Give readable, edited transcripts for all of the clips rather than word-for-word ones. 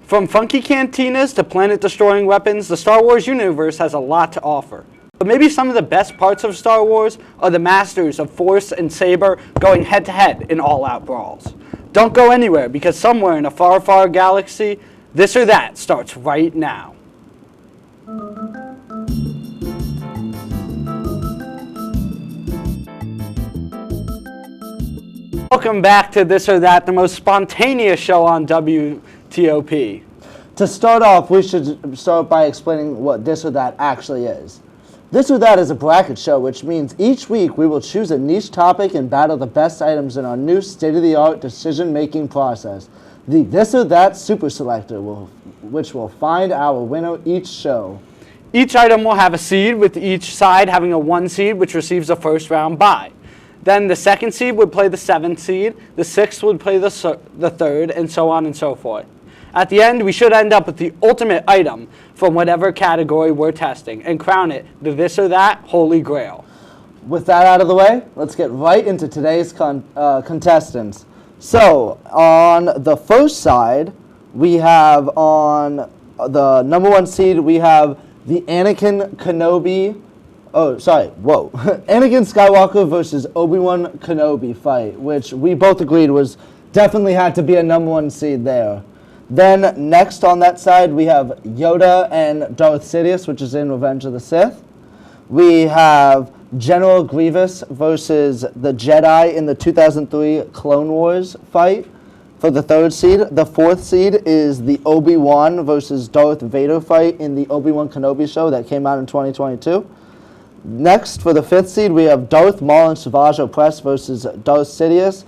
From funky cantinas to planet-destroying weapons, the Star Wars universe has a lot to offer. But maybe some of the best parts of Star Wars are the masters of Force and Saber going head-to-head in all-out brawls. Don't go anywhere, because somewhere in a far, far galaxy, This or That starts right now. Welcome back to This or That, the most spontaneous show on WTOP. To start off, we should start by explaining what This or That actually is. This or That is a bracket show, which means each week we will choose a niche topic and battle the best items in our new state-of-the-art decision-making process. The This or That Super Selector, which will find our winner each show. Each item will have a seed, with each side having a 1 seed, which receives a first round bye. Then the second seed would play the 7th seed, the 6th would play the 3rd, and so on and so forth. At the end, we should end up with the ultimate item from whatever category we're testing and crown it the This or That Holy Grail. With that out of the way, let's get right into today's contestants. So, on the first side, we have on the number 1 seed, we have the Anakin Skywalker versus Obi-Wan Kenobi fight, which we both agreed was definitely had to be a number 1 seed there. Then next on that side, we have Yoda and Darth Sidious, which is in Revenge of the Sith. We have General Grievous versus the Jedi in the 2003 Clone Wars fight for the 3rd seed. The 4th seed is the Obi-Wan versus Darth Vader fight in the Obi-Wan Kenobi show that came out in 2022. Next, for the 5th seed, we have Darth Maul and Savage Opress versus Darth Sidious,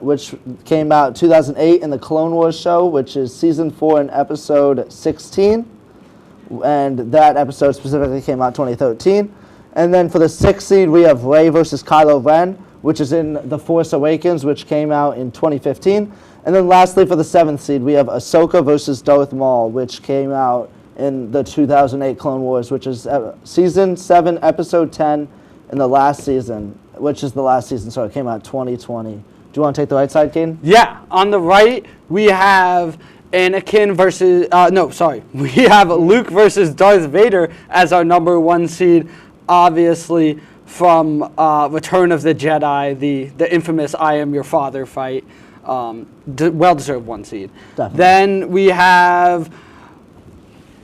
which came out 2008 in the Clone Wars show, which is season 4 and episode 16, and that episode specifically came out 2013. And then for the 6th seed, we have Rey versus Kylo Ren, which is in The Force Awakens, which came out in 2015. And then lastly, for the 7th seed, we have Ahsoka versus Darth Maul, which came out in the 2008 Clone Wars, which is season 7, episode 10, in the last season, which is the last season, so it came out 2020. Do you want to take the right side, Caden? Yeah, on the right, we have Anakin versus, we have Luke versus Darth Vader as our number 1 seed, obviously from Return of the Jedi, the infamous I Am Your Father fight. Well-deserved 1 seed. Definitely.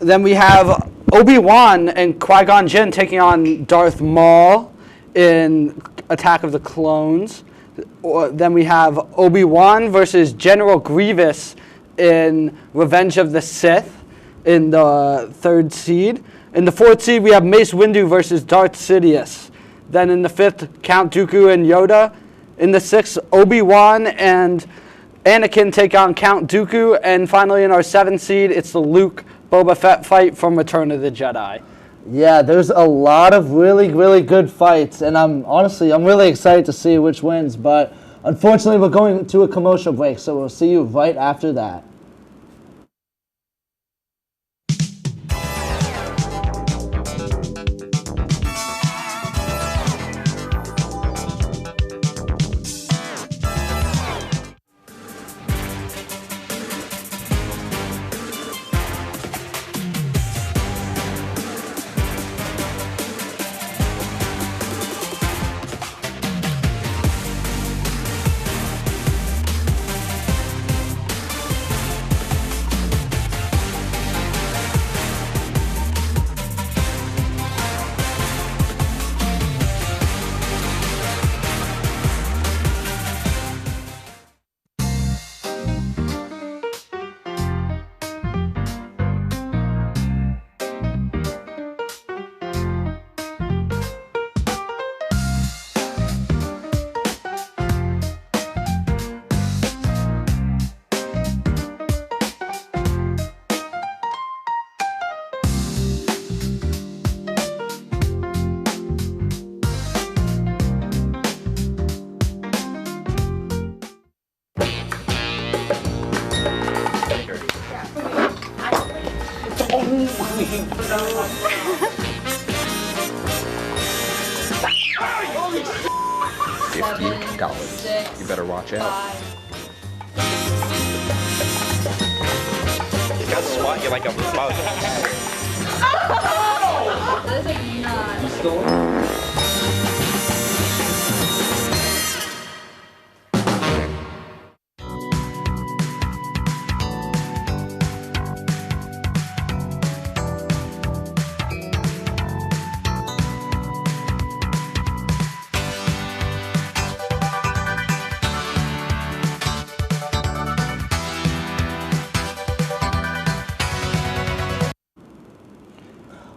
Then we have Obi-Wan and Qui-Gon Jinn taking on Darth Maul in Attack of the Clones. Then we have Obi-Wan versus General Grievous in Revenge of the Sith in the 3rd seed. In the 4th seed, we have Mace Windu versus Darth Sidious. Then in the 5th, Count Dooku and Yoda. In the 6th, Obi-Wan and Anakin take on Count Dooku. And finally, in our 7th seed, it's the Luke Boba Fett fight from Return of the Jedi. Yeah, there's a lot of really, really good fights, and I'm really excited to see which wins, but unfortunately we're going to a commercial break, so we'll see you right after that. $50. You better watch out. get like a bug. That is not. You stole it?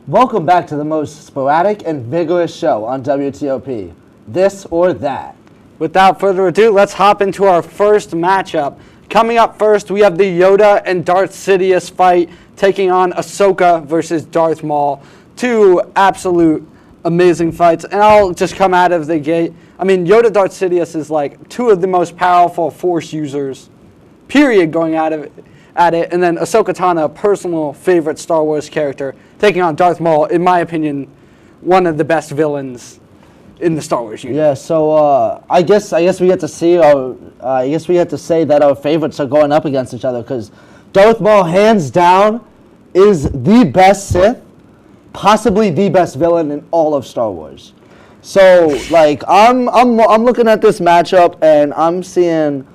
Welcome back to the most sporadic and vigorous show on WTOP, This or That. Without further ado, let's hop into our first matchup. Coming up first, we have the Yoda and Darth Sidious fight, taking on Ahsoka versus Darth Maul. Two absolute amazing fights, and I'll just come out of the gate. I mean, Yoda Darth Sidious is like two of the most powerful Force users, period, going at it. And then Ahsoka Tano, a personal favorite Star Wars character, taking on Darth Maul, in my opinion, one of the best villains in the Star Wars universe. Yeah, so I guess we get to see we get to say that our favorites are going up against each other, because Darth Maul, hands down, is the best Sith, possibly the best villain in all of Star Wars. So like I'm looking at this matchup and I'm seeing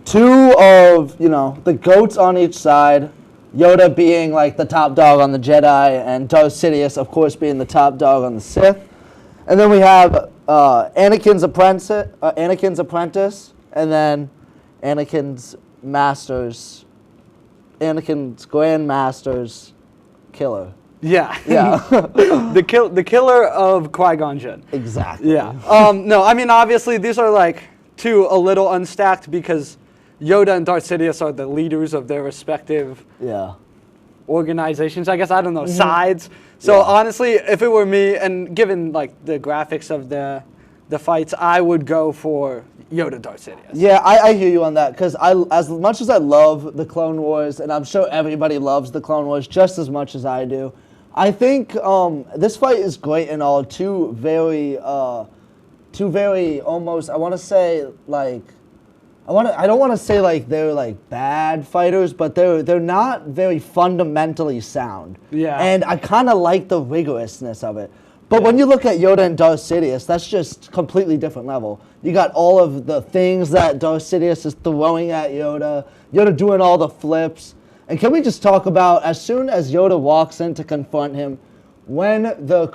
two of, the GOATs on each side, Yoda being like the top dog on the Jedi, and Darth Sidious, of course, being the top dog on the Sith. And then we have Anakin's apprentice, and then Anakin's grandmaster's killer. Yeah. the killer of Qui-Gon Jinn. Exactly. Yeah. No, I mean, obviously, these are like two a little unstacked, because Yoda and Darth Sidious are the leaders of their respective organizations, I guess, I don't know, sides. So honestly, if it were me, and given like the graphics of the fights, I would go for Yoda Darth Sidious. Yeah, I hear you on that, because as much as I love the Clone Wars, and I'm sure everybody loves the Clone Wars just as much as I do, I think this fight is great and all. Two very almost, I want to say like, I don't want to say like they're like bad fighters, but they're not very fundamentally sound. Yeah. And I kind of like the rigorousness of it. But when you look at Yoda and Darth Sidious, that's just completely different level. You got all of the things that Darth Sidious is throwing at Yoda, Yoda doing all the flips. And can we just talk about, as soon as Yoda walks in to confront him, when the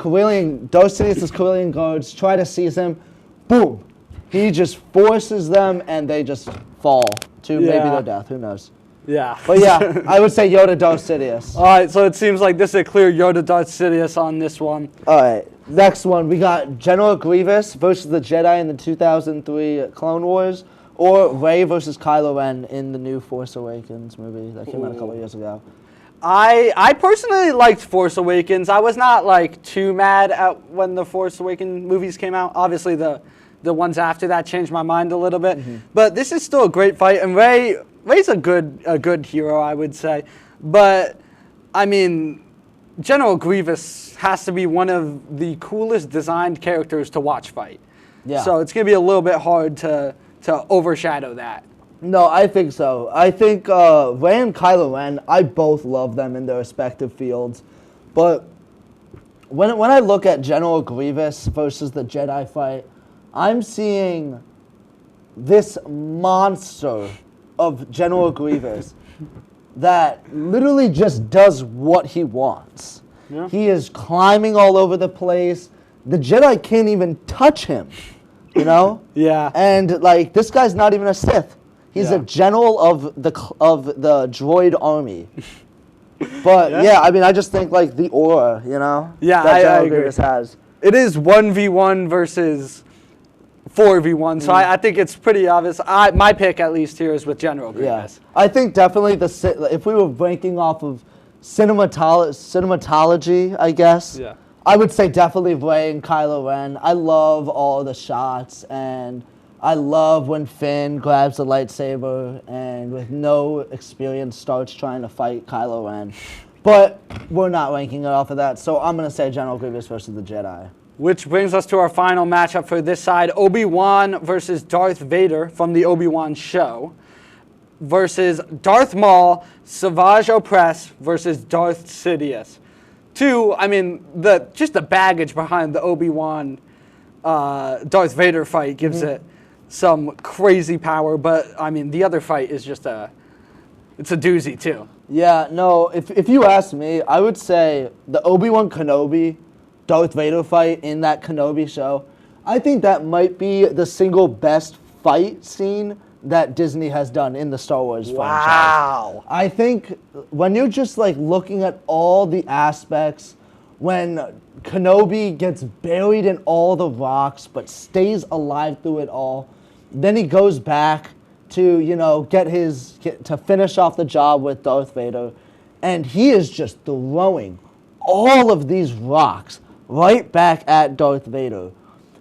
Darth Sidious's Corellian guards try to seize him, boom. He just forces them, and they just fall to maybe their death. Who knows? Yeah. But yeah, I would say Yoda Darth Sidious. All right, so it seems like this is a clear Yoda Darth Sidious on this one. All right, next one. We got General Grievous versus the Jedi in the 2003 Clone Wars, or Rey versus Kylo Ren in the new Force Awakens movie that came out a couple years ago. I personally liked Force Awakens. I was not like too mad at when the Force Awakens movies came out. Obviously, the ones after that changed my mind a little bit. But this is still a great fight, and Rey's a good hero, I would say. But I mean, General Grievous has to be one of the coolest designed characters to watch fight. Yeah. So it's gonna be a little bit hard to overshadow that. No, I think so. I think Rey and Kylo Ren, I both love them in their respective fields. But when I look at General Grievous versus the Jedi fight, I'm seeing this monster of General Grievous that literally just does what he wants. Yeah. He is climbing all over the place. The Jedi can't even touch him, Yeah. And like, this guy's not even a Sith. He's a general of the droid army. But yeah, I mean, I just think like the aura, Yeah, that I General agree. Grievous has. It is 1v1 versus 4v1, so I think it's pretty obvious. My pick, at least, here is with General Grievous. I think definitely if we were ranking off of cinematology, I guess, I would say definitely Rey and Kylo Ren. I love all the shots, and I love when Finn grabs the lightsaber and with no experience starts trying to fight Kylo Ren. But we're not ranking it off of that, so I'm going to say General Grievous versus the Jedi. Which brings us to our final matchup for this side, Obi-Wan versus Darth Vader from the Obi-Wan show. versus Darth Maul, Savage Opress versus Darth Sidious. Two, I mean, just the baggage behind the Obi-Wan Darth Vader fight gives it some crazy power, but I mean, the other fight is just it's a doozy too. Yeah, no, if you ask me, I would say the Obi-Wan Kenobi Darth Vader fight in that Kenobi show, I think that might be the single best fight scene that Disney has done in the Star Wars franchise. Wow. I think when you're just like looking at all the aspects, when Kenobi gets buried in all the rocks but stays alive through it all, then he goes back to, you know, to finish off the job with Darth Vader, and he is just throwing all of these rocks right back at Darth Vader.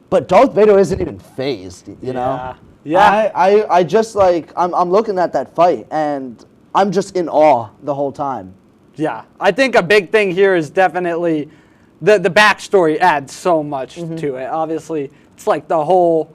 But Darth Vader isn't even phased, you know? Yeah. I just like, I'm looking at that fight, and I'm just in awe the whole time. Yeah. I think a big thing here is definitely the backstory adds so much to it. Obviously, it's like the whole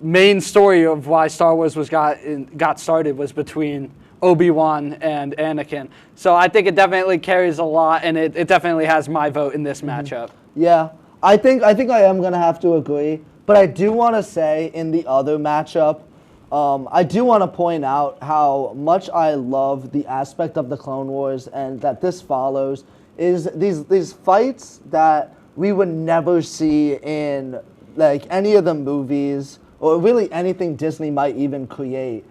main story of why Star Wars got started was between Obi-Wan and Anakin. So I think it definitely carries a lot, and it definitely has my vote in this matchup. Yeah, I think I am going to have to agree. But I do want to say in the other matchup, I do want to point out how much I love the aspect of the Clone Wars and that this follows is these fights that we would never see in like any of the movies or really anything Disney might even create.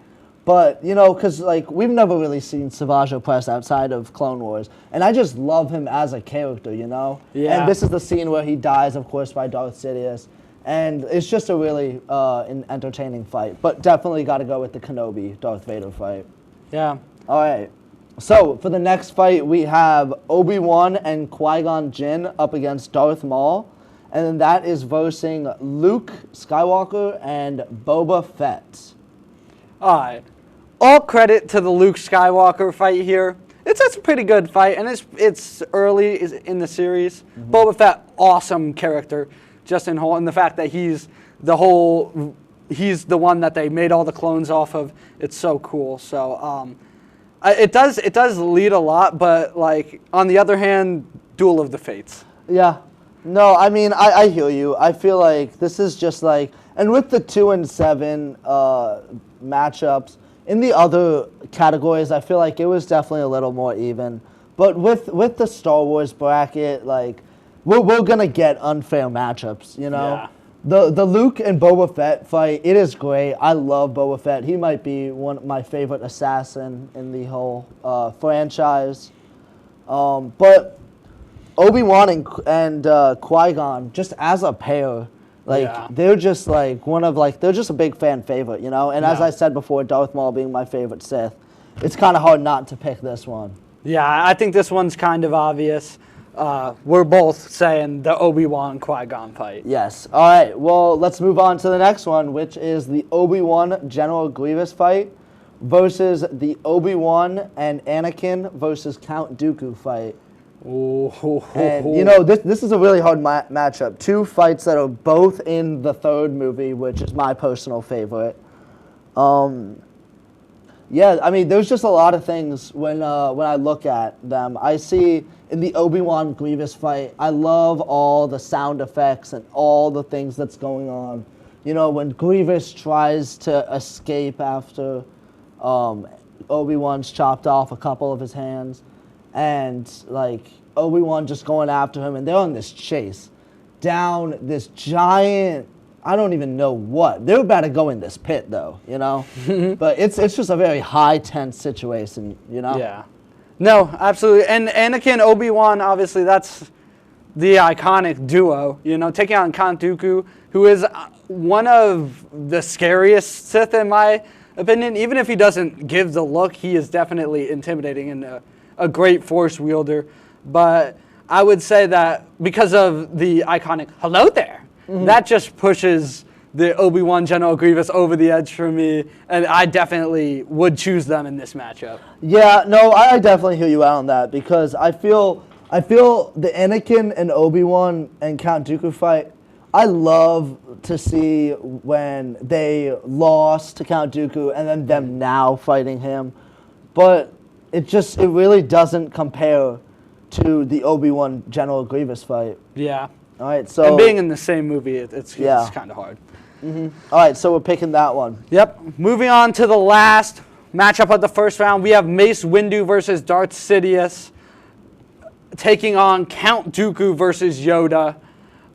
But, you know, because, like, we've never really seen Savage Opress outside of Clone Wars. And I just love him as a character, you know? Yeah. And this is the scene where he dies, of course, by Darth Sidious. And it's just a really an entertaining fight. But definitely got to go with the Kenobi-Darth Vader fight. Yeah. All right. So, for the next fight, we have Obi-Wan and Qui-Gon Jinn up against Darth Maul. And then that is versing Luke Skywalker and Boba Fett. All right. All credit to the Luke Skywalker fight here. It's a pretty good fight, and it's early in the series. Boba Fett, awesome character, just in whole, and the fact that he's the one that they made all the clones off of. It's so cool. So it does lead a lot, but like on the other hand, Duel of the Fates. Yeah. No, I mean, I hear you. I feel like this is just like, and with the 2 and 7 matchups, in the other categories, I feel like it was definitely a little more even. But with the Star Wars bracket, like, we're going to get unfair matchups, you know? Yeah. The Luke and Boba Fett fight, it is great. I love Boba Fett. He might be one of my favorite assassin in the whole franchise. But Obi-Wan and Qui-Gon, just as a pair, like, they're just like they're just a big fan favorite, you know? And as I said before, Darth Maul being my favorite Sith, it's kind of hard not to pick this one. Yeah, I think this one's kind of obvious. We're both saying the Obi-Wan Qui-Gon fight. Yes. All right, well, let's move on to the next one, which is the Obi-Wan General Grievous fight versus the Obi-Wan and Anakin versus Count Dooku fight. Ooh. And, you know, this is a really hard matchup. Two fights that are both in the third movie, which is my personal favorite. Yeah, I mean, there's just a lot of things when I look at them. I see in the Obi-Wan Grievous fight, I love all the sound effects and all the things that's going on. You know, when Grievous tries to escape after Obi-Wan's chopped off a couple of his hands, and like Obi-Wan just going after him, and they're on this chase down this giant, I don't even know what. They're about to go in this pit though, you know? But it's just a very high tense situation, you know? Yeah. No, absolutely. And Anakin, Obi-Wan, obviously that's the iconic duo, you know, taking on Count Dooku, who is one of the scariest Sith in my opinion. Even if he doesn't give the look, he is definitely intimidating and a great force wielder. But I would say that because of the iconic hello there, that just pushes the Obi-Wan General Grievous over the edge for me, and I definitely would choose them in this matchup. Yeah, no, I definitely hear you out on that, because I feel the Anakin and Obi-Wan and Count Dooku fight, I love to see when they lost to Count Dooku and then them now fighting him. But it really doesn't compare to the Obi-Wan General Grievous fight. Yeah. All right, so... And being in the same movie, it's kind of hard. All right, so we're picking that one. Yep. Moving on to the last matchup of the first round, we have Mace Windu versus Darth Sidious, taking on Count Dooku versus Yoda.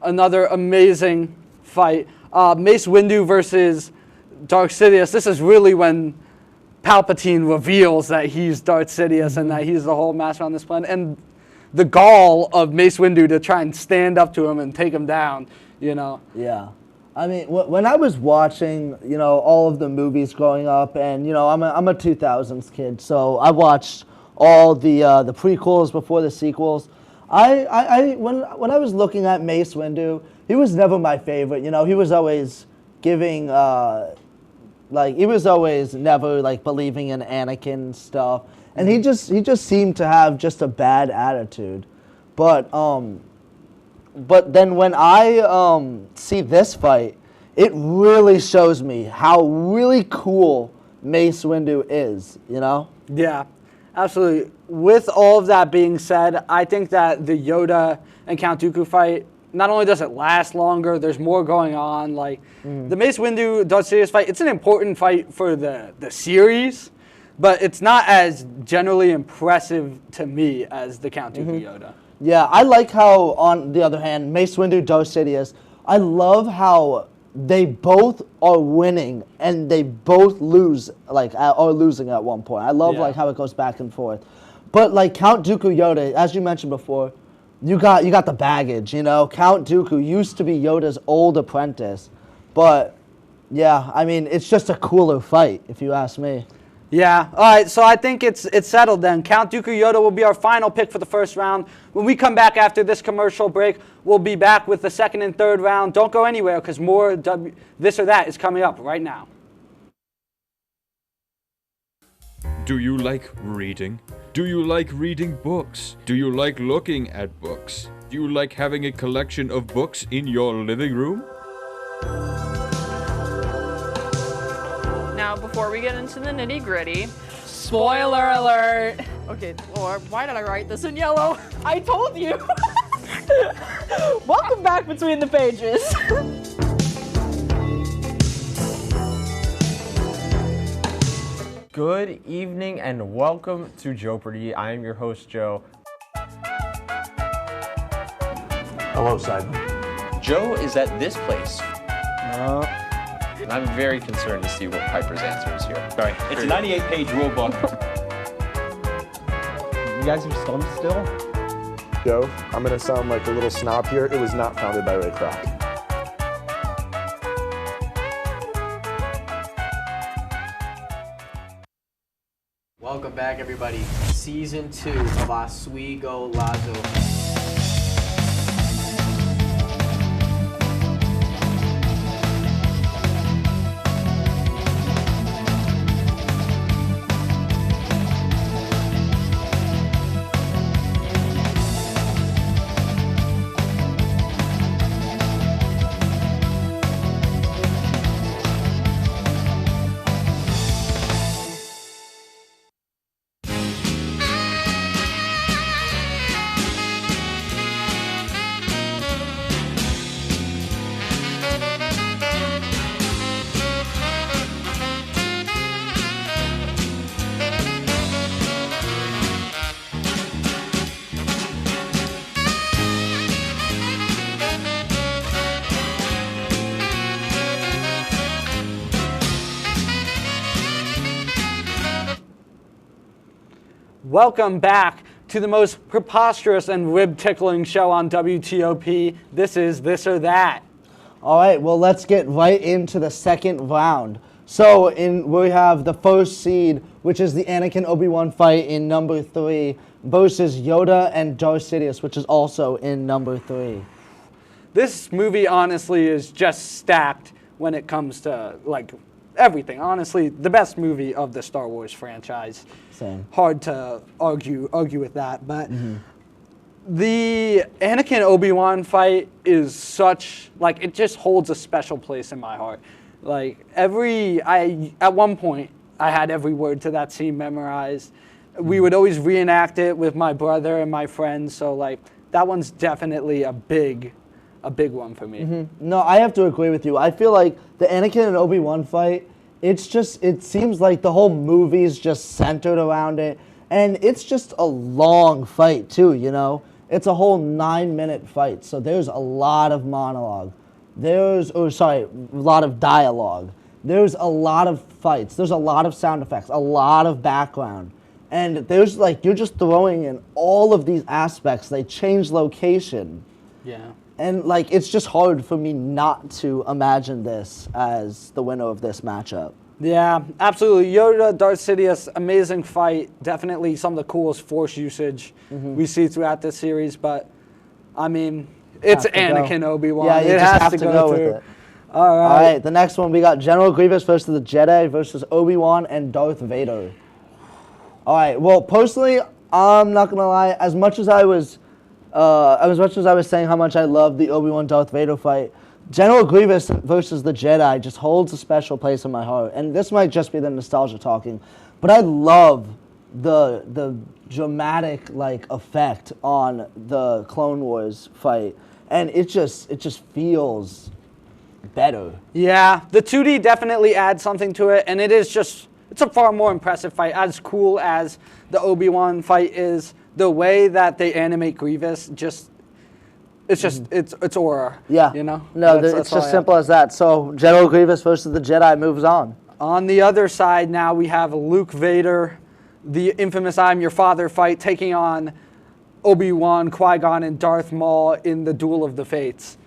Another amazing fight. Mace Windu versus Darth Sidious. This is really when Palpatine reveals that he's Darth Sidious and that he's the whole master on this planet. And the gall of Mace Windu to try and stand up to him and take him down, you know. Yeah. I mean, when I was watching, you know, all of the movies growing up, and, you know, I'm a 2000s kid, so I watched all the prequels before the sequels. When I was looking at Mace Windu, he was never my favorite. You know, he was always giving, he was always never, like, believing in Anakin stuff. And he just seemed to have just a bad attitude. But then when I see this fight, it really shows me how really cool Mace Windu is, you know? Yeah, absolutely. With all of that being said, I think that the Yoda and Count Dooku fight, not only does it last longer, there's more going on. Like, the Mace Windu Darth Sidious fight, it's an important fight for the series, but it's not as generally impressive to me as the Count Dooku Yoda. Yeah, I like how, on the other hand, Mace Windu, Darth Sidious, I love how they both are winning and they both lose, like, are losing at one point. I love, like, how it goes back and forth. But, like, Count Dooku Yoda, as you mentioned before, you got the baggage, you know? Count Dooku used to be Yoda's old apprentice. But, yeah, I mean, it's just a cooler fight, if you ask me. Yeah. All right, so I think it's settled then. Count Dooku Yoda will be our final pick for the first round. When we come back after this commercial break, we'll be back with the second and third round. Don't go anywhere because more This or That is coming up right now. Do you like reading? Do you like reading books? Do you like looking at books? Do you like having a collection of books in your living room? Now, before we get into the nitty-gritty, spoiler alert! Okay, Lord, why did I write this in yellow? I told you! Welcome back Between the Pages! Good evening and welcome to Jeopardy! I am your host, Joe. Hello, Simon. Joe is at this place. And I'm very concerned to see what Piper's answer is here. Sorry, it's a 98-page rule book. You guys are stumped still? Joe, I'm going to sound like a little snob here. It was not founded by Ray Kroc. Welcome back, everybody. Season 2 of Oswego Lazo. Welcome back to the most preposterous and rib-tickling show on WTOP. This is This or That. All right, well, let's get right into the second round. So we have the first seed, which is the Anakin Obi-Wan fight in number 3 versus Yoda and Darth Sidious, which is also in number 3. This movie, honestly, is just stacked when it comes to, like, everything. Honestly, the best movie of the Star Wars franchise. Same. Hard to argue with that, but The Anakin Obi-Wan fight is such, like, it just holds a special place in my heart. Like, at one point, I had every word to that scene memorized. We would always reenact it with my brother and my friends, so, like, that one's definitely a big one for me. No, I have to agree with you. I feel like the Anakin and Obi-Wan fight, it seems like the whole movie's just centered around it, and it's just a long fight, too, you know? It's a whole 9-minute fight, so there's a lot of monologue. A lot of dialogue. There's a lot of fights. There's a lot of sound effects, a lot of background. And there's like, you're just throwing in all of these aspects. They change location. Yeah. And like, it's just hard for me not to imagine this as the winner of this matchup. Yeah, absolutely. Yoda, Darth Sidious, amazing fight. Definitely some of the coolest Force usage we see throughout this series. But, I mean, it's Anakin Obi-Wan. Yeah, you it just has have to to go go through. with it. All right. All right, the next one, we got General Grievous versus the Jedi versus Obi-Wan and Darth Vader. All right, well, personally, I'm not going to lie. As much as I was saying how much I love the Obi-Wan Darth Vader fight, General Grievous versus the Jedi just holds a special place in my heart. And this might just be the nostalgia talking, but I love the dramatic like effect on the Clone Wars fight, and it just feels better. Yeah, the 2D definitely adds something to it, and it's a far more impressive fight. As cool as the Obi-Wan fight is, the way that they animate Grievous it's aura. Yeah. You know? No, That's it's all just simple as that. So General Grievous versus the Jedi moves on. On the other side now we have Luke Vader, the infamous I'm Your Father fight, taking on Obi-Wan, Qui-Gon, and Darth Maul in the Duel of the Fates.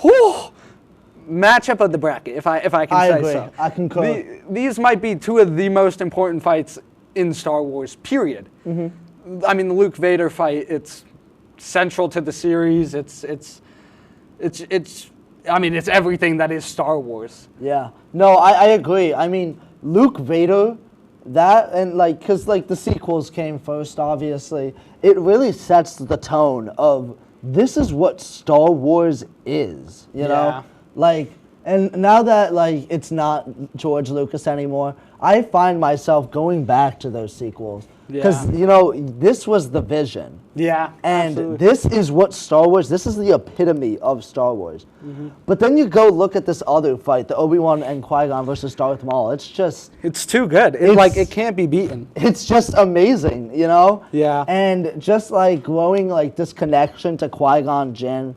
Whew! Matchup of the bracket, if I can say agree. so. I concur. These might be two of the most important fights in Star Wars, period. I mean, the Luke Vader fight, it's central to the series. It's everything that is Star Wars. Yeah. No, I agree. I mean, Luke Vader, that, and like, because like the sequels came first, obviously, it really sets the tone of this is what Star Wars is, you know? Like, and now that like it's not George Lucas anymore, I find myself going back to those sequels. Because, you know, this was the vision. Yeah, and absolutely. this is what Star Wars, this is the epitome of Star Wars. But then you go look at this other fight, the Obi-Wan and Qui-Gon versus Darth Maul. It's too good. It can't be beaten. It's just amazing, you know? Yeah. And just like growing like this connection to Qui-Gon Jinn,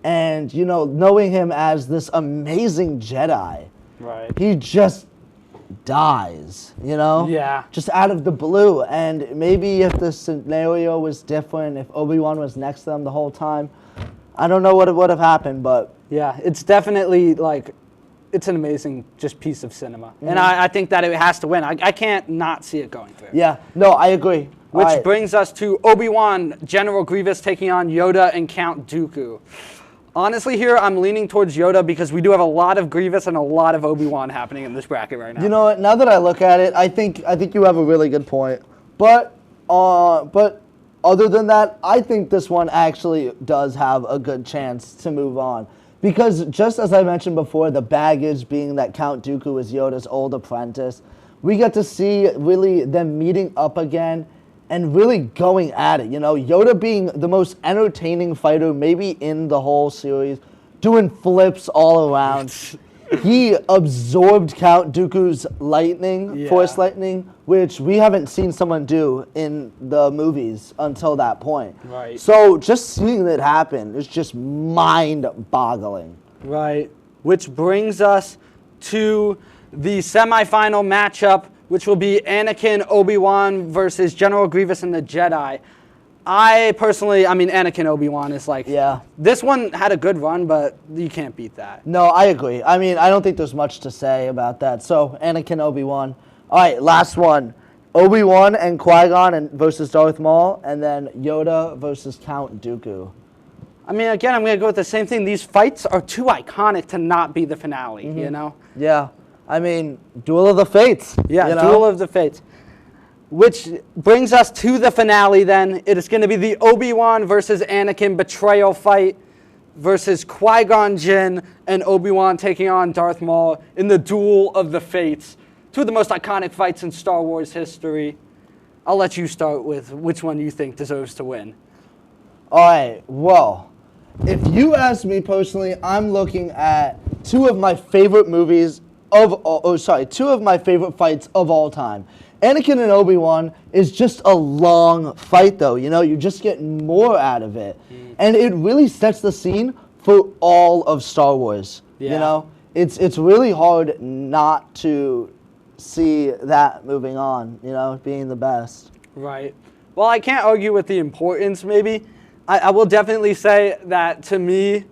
and, you know, knowing him as this amazing Jedi. Right. He just dies, you know? Yeah. Just out of the blue. And maybe if the scenario was different, if Obi-Wan was next to them the whole time, I don't know what would have happened, but... Yeah, it's definitely, like, it's an amazing just piece of cinema. And I think that it has to win. I can't not see it going through. Yeah, no, I agree. Which brings us to Obi-Wan, General Grievous taking on Yoda and Count Dooku. Honestly, here I'm leaning towards Yoda because we do have a lot of Grievous and a lot of Obi-Wan happening in this bracket right now. You know what? Now that I look at it, I think you have a really good point. But other than that, I think this one actually does have a good chance to move on. Because just as I mentioned before, the baggage being that Count Dooku is Yoda's old apprentice, we get to see really them meeting up again and really going at it. You know, Yoda being the most entertaining fighter maybe in the whole series, doing flips all around. He absorbed Count Dooku's lightning, Force lightning, which we haven't seen someone do in the movies until that point. Right. So just seeing it happen is just mind-boggling. Right. Which brings us to the semifinal matchup, which will be Anakin, Obi-Wan versus General Grievous and the Jedi. Anakin, Obi-Wan is like... Yeah. This one had a good run, but you can't beat that. No, I agree. I mean, I don't think there's much to say about that. So, Anakin, Obi-Wan. All right, last one. Obi-Wan and Qui-Gon versus Darth Maul, and then Yoda versus Count Dooku. I mean, again, I'm going to go with the same thing. These fights are too iconic to not be the finale, you know? Yeah. I mean, Duel of the Fates. Yeah, you know? Duel of the Fates. which brings us to the finale then. It is going to be the Obi-Wan versus Anakin betrayal fight versus Qui-Gon Jinn and Obi-Wan taking on Darth Maul in the Duel of the Fates. Two of the most iconic fights in Star Wars history. I'll let you start with which one you think deserves to win. All right, well, if you ask me personally, I'm looking at two of my favorite movies two of my favorite fights of all time. Anakin and Obi-Wan is just a long fight, though. You know, you just get more out of it. And it really sets the scene for all of Star Wars. Yeah. You know, it's really hard not to see that moving on, you know, being the best. Right. Well, I can't argue with the importance, maybe. I will definitely say that, to me,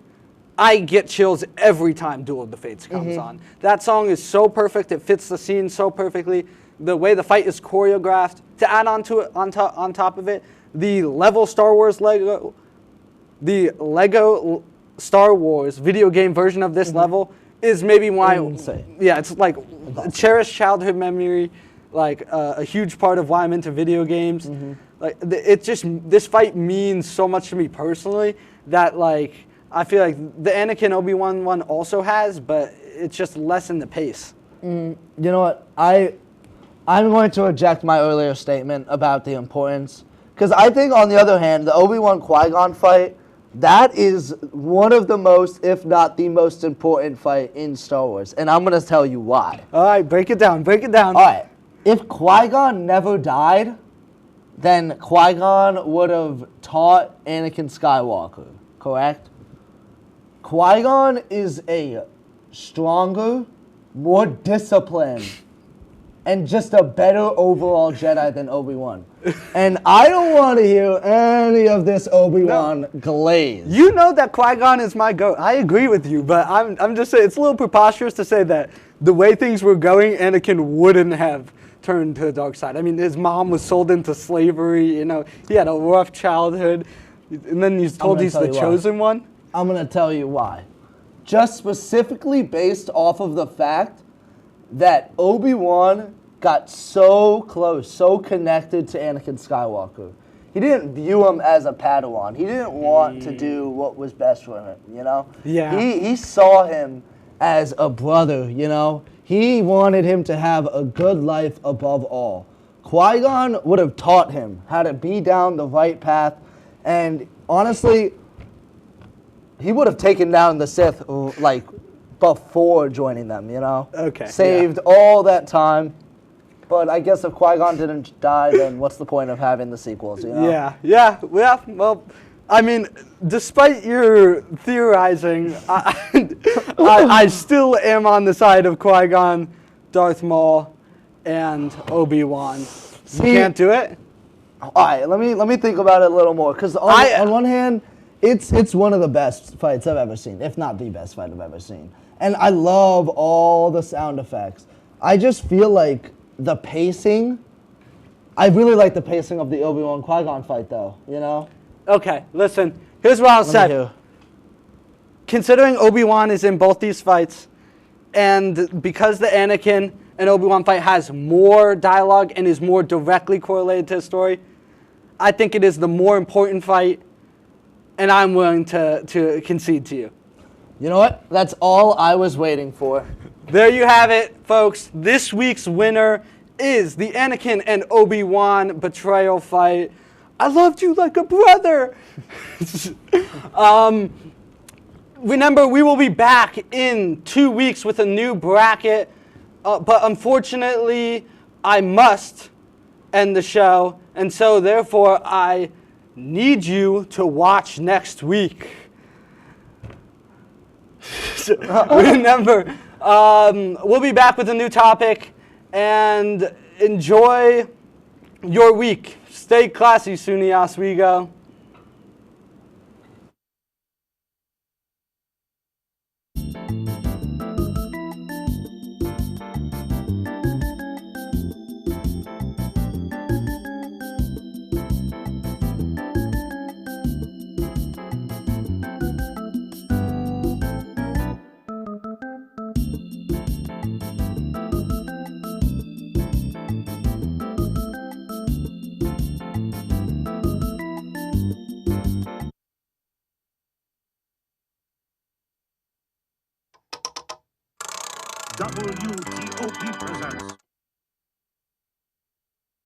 I get chills every time Duel of the Fates comes on. That song is so perfect. It fits the scene so perfectly. The way the fight is choreographed. To add on to it, on top of it, the Lego Star Wars video game version of this level is maybe why. Insane. Yeah, it's like a cherished childhood memory, like a huge part of why I'm into video games. Like this fight means so much to me personally that like I feel like the Anakin Obi-Wan one also has, but it's just less in the pace. You know what? I'm going to reject my earlier statement about the importance. Because I think, on the other hand, the Obi-Wan Qui-Gon fight, that is one of the most, if not the most important fight in Star Wars. And I'm going to tell you why. All right, break it down. Break it down. All right. If Qui-Gon never died, then Qui-Gon would have taught Anakin Skywalker, correct? Qui-Gon is a stronger, more disciplined, and just a better overall Jedi than Obi-Wan. And I don't want to hear any of this Obi-Wan glaze. You know that Qui-Gon is my goat. I agree with you, but I'm just saying it's a little preposterous to say that the way things were going, Anakin wouldn't have turned to the dark side. I mean, his mom was sold into slavery. You know, he had a rough childhood, and then he's told he's the chosen one. I'm going to tell you why. Just specifically based off of the fact that Obi-Wan got so close, so connected to Anakin Skywalker. He didn't view him as a Padawan. He didn't want to do what was best for him, you know? Yeah. He saw him as a brother, you know? He wanted him to have a good life above all. Qui-Gon would have taught him how to be down the right path, and honestly, he would have taken down the Sith, like, before joining them, you know? Okay. Saved all that time. But I guess if Qui-Gon didn't die, then what's the point of having the sequels, you know? Yeah. Well, I mean, despite your theorizing, I still am on the side of Qui-Gon, Darth Maul, and Obi-Wan. You can't do it? All right, let me think about it a little more. Because on one hand, it's one of the best fights I've ever seen, if not the best fight I've ever seen. And I love all the sound effects. I just feel like the pacing, I really like the pacing of the Obi-Wan Qui-Gon fight, though, you know? Okay, listen, here's what I'll say. Considering Obi-Wan is in both these fights, and because the Anakin and Obi-Wan fight has more dialogue and is more directly correlated to the story, I think it is the more important fight, and I'm willing to concede to you. You know what? That's all I was waiting for. There you have it, folks. This week's winner is the Anakin and Obi-Wan betrayal fight. I loved you like a brother. Remember, we will be back in 2 weeks with a new bracket. But unfortunately, I must end the show. And so, therefore, I need you to watch next week. Remember, we'll be back with a new topic, and enjoy your week. Stay classy, SUNY Oswego.